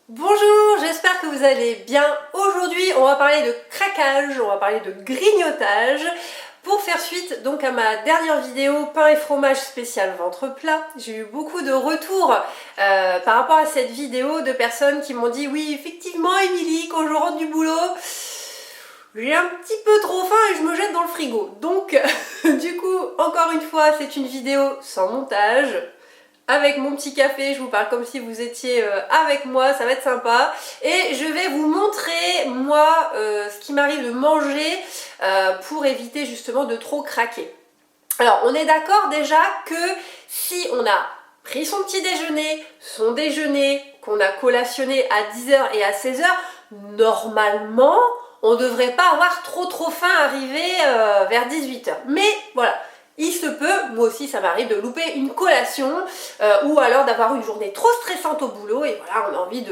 Bonjour, j'espère que vous allez bien. Aujourd'hui, on va parler de craquage, on va parler de grignotage. Pour faire suite donc à ma dernière vidéo pain et fromage spécial ventre plat, j'ai eu beaucoup de retours par rapport à cette vidéo de personnes qui m'ont dit oui effectivement Émilie, quand je rentre du boulot, j'ai un petit peu trop faim et je me jette dans le frigo. Donc du coup, encore une fois, c'est une vidéo sans montage. Avec mon petit café, je vous parle comme si vous étiez avec moi, ça va être sympa. Et je vais vous montrer, moi, ce qui m'arrive de manger pour éviter justement de trop craquer. Alors, on est d'accord déjà que si on a pris son petit déjeuner, son déjeuner, qu'on a collationné à 10 h et à 16 h, normalement, on ne devrait pas avoir trop faim arrivé vers 18 h. Mais voilà. Il se peut, moi aussi ça m'arrive de louper une collation ou alors d'avoir une journée trop stressante au boulot et voilà, on a envie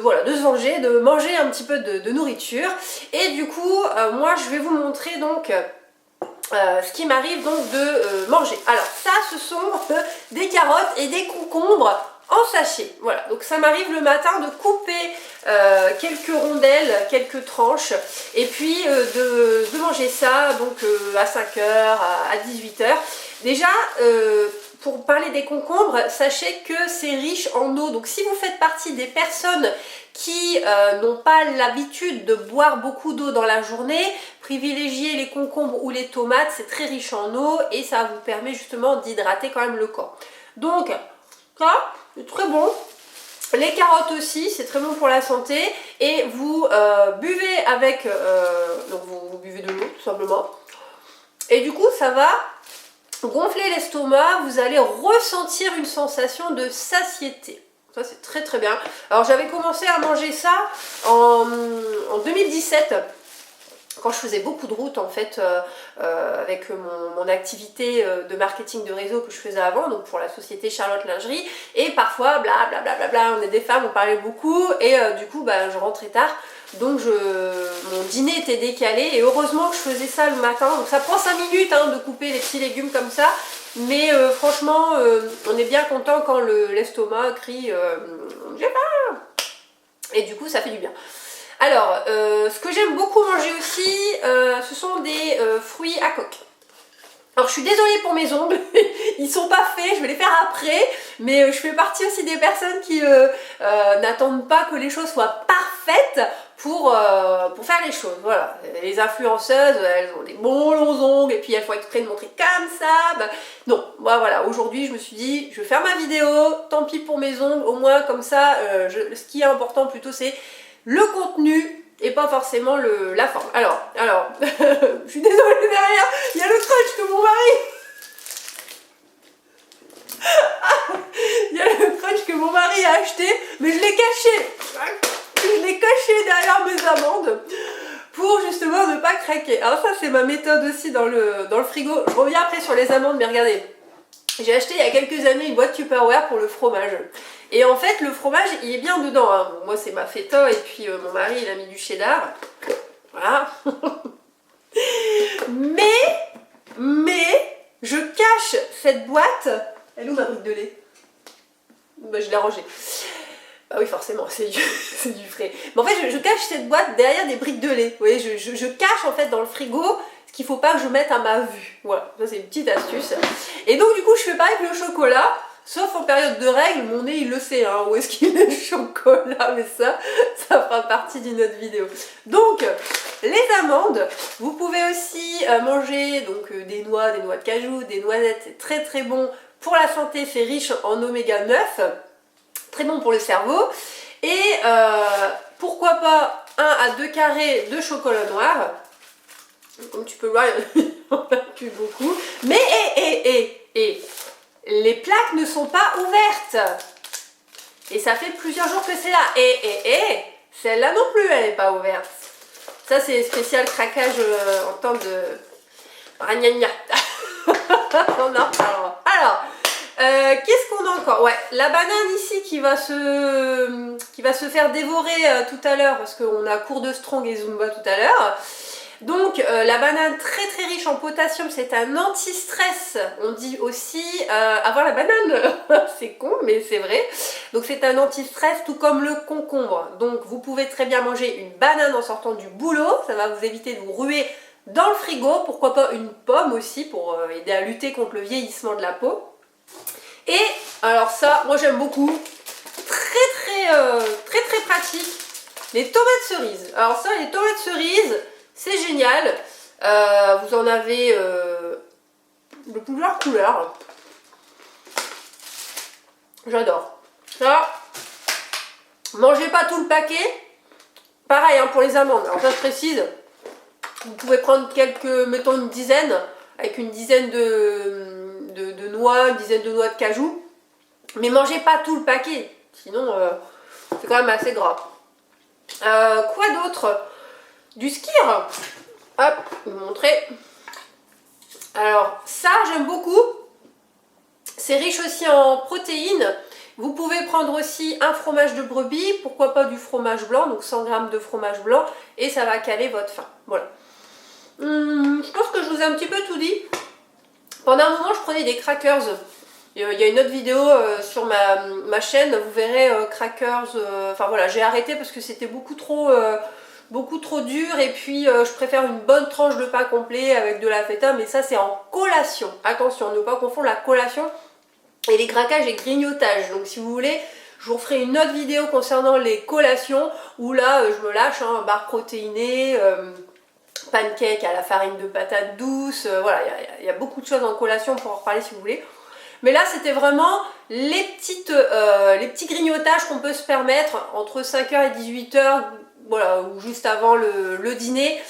voilà, de se venger, de manger un petit peu de nourriture. Et du coup, moi je vais vous montrer donc ce qui m'arrive donc de manger. Alors ça, ce sont des carottes et des concombres en sachet. Voilà, donc ça m'arrive le matin de couper quelques rondelles, quelques tranches, et puis de manger ça donc à 5 h, à 18 h. Déjà, pour parler des concombres, sachez que c'est riche en eau. Donc si vous faites partie des personnes qui n'ont pas l'habitude de boire beaucoup d'eau dans la journée, privilégiez les concombres ou les tomates, c'est très riche en eau et ça vous permet justement d'hydrater quand même le corps. Donc ça, c'est très bon. Les carottes aussi, c'est très bon pour la santé. Et vous buvez avec, donc vous buvez de l'eau tout simplement. Et du coup, ça va gonfler l'estomac. Vous allez ressentir une sensation de satiété. Ça, c'est très bien. Alors, j'avais commencé à manger ça en 2017. Quand je faisais beaucoup de routes en fait avec mon activité de marketing de réseau que je faisais avant, donc pour la société Charlotte Lingerie, et parfois blablabla, on est des femmes, on parlait beaucoup et du coup je rentrais tard, donc mon dîner était décalé et heureusement que je faisais ça le matin. Donc ça prend 5 minutes de couper les petits légumes comme ça, mais franchement on est bien content quand l'estomac crie j'ai faim, et du coup ça fait du bien. Alors, ce que j'aime beaucoup manger aussi, ce sont des fruits à coque. Alors je suis désolée pour mes ongles, ils sont pas faits, je vais les faire après, mais je fais partie aussi des personnes qui n'attendent pas que les choses soient parfaites pour faire les choses. Voilà, les influenceuses, elles ont des bons longs ongles et puis elles font exprès de montrer comme ça. Non, moi voilà, aujourd'hui je me suis dit, je vais faire ma vidéo, tant pis pour mes ongles, au moins comme ça, ce qui est important plutôt c'est le contenu et pas forcément la forme. Alors, je suis désolée, derrière, il y a le crunch que mon mari... Il y a le crunch que mon mari a acheté, mais je l'ai caché. Je l'ai caché derrière mes amandes pour justement ne pas craquer. Alors ça, c'est ma méthode aussi dans le frigo. Je reviens après sur les amandes, mais regardez. J'ai acheté il y a quelques années une boîte Tupperware pour le fromage. Et en fait, le fromage, il est bien dedans. Bon, moi, c'est ma feta et puis mon mari, il a mis du cheddar. Voilà. mais, je cache cette boîte. Elle est où ma brique de lait? Je l'ai rangée. Bah oui, forcément, c'est du frais. Mais en fait, je cache cette boîte derrière des briques de lait. Vous voyez, je cache en fait dans le frigo ce qu'il ne faut pas que je mette à ma vue. Voilà, ça c'est une petite astuce. Et donc du coup, je fais pareil avec le chocolat. Sauf en période de règles, mon nez il le sait, où est-ce qu'il est le chocolat, mais ça fera partie d'une autre vidéo. Donc, les amandes, vous pouvez aussi manger donc, des noix de cajou, des noisettes, c'est très bon pour la santé, c'est riche en oméga 9, très bon pour le cerveau. Et pourquoi pas 1 à 2 carrés de chocolat noir. Comme tu peux voir, il n'y en a plus beaucoup. Mais, les plaques ne sont pas ouvertes. Et ça fait plusieurs jours que c'est là. Celle-là non plus, elle n'est pas ouverte. Ça, c'est spécial craquage en temps de ragnagna. On en reparlera. Alors, qu'est-ce qu'on a encore? Ouais, la banane ici qui va se faire dévorer tout à l'heure parce qu'on a cours de strong et zumba tout à l'heure. Donc la banane très riche en potassium, c'est un anti-stress. On dit aussi avoir la banane, c'est con mais c'est vrai. Donc c'est un anti-stress tout comme le concombre. Donc vous pouvez très bien manger une banane en sortant du boulot, ça va vous éviter de vous ruer dans le frigo. Pourquoi pas une pomme aussi pour aider à lutter contre le vieillissement de la peau. Et alors ça, moi j'aime beaucoup, très pratique, les tomates cerises. Alors ça, les tomates cerises, c'est génial. Vous en avez de plusieurs couleurs. J'adore. Ça, mangez pas tout le paquet. Pareil hein, pour les amandes. Alors ça, je précise, vous pouvez prendre quelques, mettons une dizaine, avec une dizaine de noix, une dizaine de noix de cajou. Mais mangez pas tout le paquet. Sinon, c'est quand même assez gras. Quoi d'autre? Du skyr. Hop, je vais vous montrer. Alors, ça, j'aime beaucoup. C'est riche aussi en protéines. Vous pouvez prendre aussi un fromage de brebis, pourquoi pas du fromage blanc, donc 100 g de fromage blanc, et ça va caler votre faim. Voilà. Je pense que je vous ai un petit peu tout dit. Pendant un moment, je prenais des crackers. Il y a une autre vidéo sur ma chaîne, vous verrez crackers. Enfin voilà, j'ai arrêté parce que c'était beaucoup trop dur. Et puis je préfère une bonne tranche de pain complet avec de la feta, mais ça c'est en collation. Attention, ne pas confondre la collation et les craquages et grignotages. Donc si vous voulez, je vous referai une autre vidéo concernant les collations où là je me lâche, hein, barre protéinée, pancake à la farine de patate douce. Voilà, il y a beaucoup de choses en collation pour en reparler si vous voulez. Mais là, c'était vraiment les petits grignotages qu'on peut se permettre entre 5h et 18h, voilà, ou juste avant le dîner,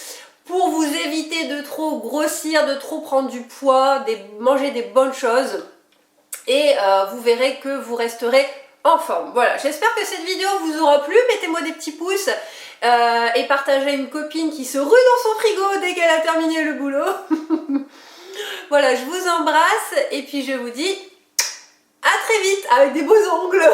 pour vous éviter de trop grossir, de trop prendre du poids, manger des bonnes choses. Et vous verrez que vous resterez en forme. Voilà, j'espère que cette vidéo vous aura plu. Mettez-moi des petits pouces et partagez à une copine qui se rue dans son frigo dès qu'elle a terminé le boulot. Voilà, je vous embrasse et puis je vous dis à très vite avec des beaux ongles.